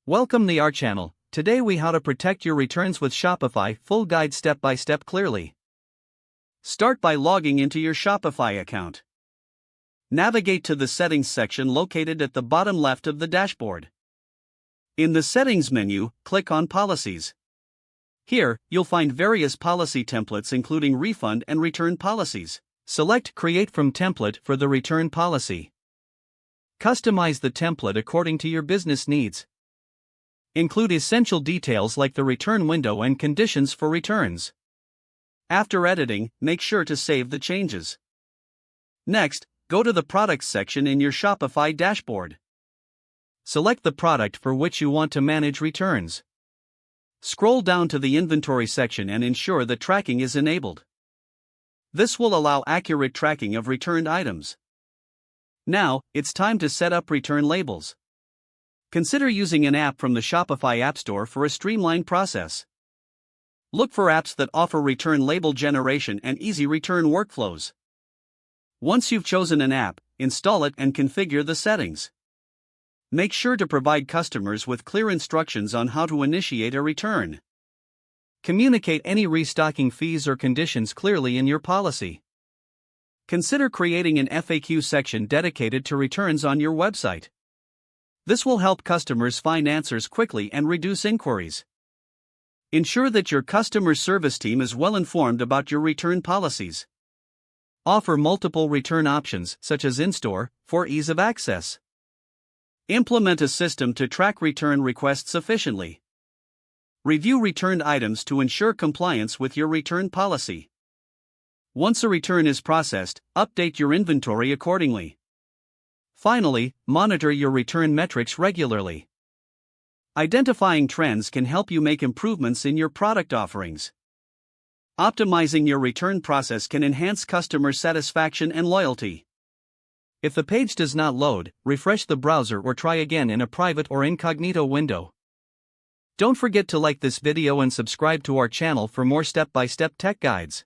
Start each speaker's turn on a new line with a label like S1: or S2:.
S1: Welcome to our channel. Today we how to protect your returns with Shopify, full guide step by step clearly. Start by logging into your Shopify account. Navigate to the settings section located at the bottom left of the dashboard. In the settings menu, click on policies. Here, you'll find various policy templates including refund and return policies. Select create from template for the return policy. Customize the template according to your business needs. Include essential details like the return window and conditions for returns. After editing, make sure to save the changes. Next, go to the products section in your Shopify dashboard. Select the product for which you want to manage returns. Scroll down to the inventory section and ensure that tracking is enabled. This will allow accurate tracking of returned items. Now, it's time to set up return labels. Consider using an app from the Shopify App Store for a streamlined process. Look for apps that offer return label generation and easy return workflows. Once you've chosen an app, install it and configure the settings. Make sure to provide customers with clear instructions on how to initiate a return. Communicate any restocking fees or conditions clearly in your policy. Consider creating an FAQ section dedicated to returns on your website. This will help customers find answers quickly and reduce inquiries. Ensure that your customer service team is well informed about your return policies. Offer multiple return options, such as in-store, for ease of access. Implement a system to track return requests efficiently. Review returned items to ensure compliance with your return policy. Once a return is processed, update your inventory accordingly. Finally, monitor your return metrics regularly. Identifying trends can help you make improvements in your product offerings. Optimizing your return process can enhance customer satisfaction and loyalty. If the page does not load, refresh the browser or try again in a private or incognito window. Don't forget to like this video and subscribe to our channel for more step-by-step tech guides.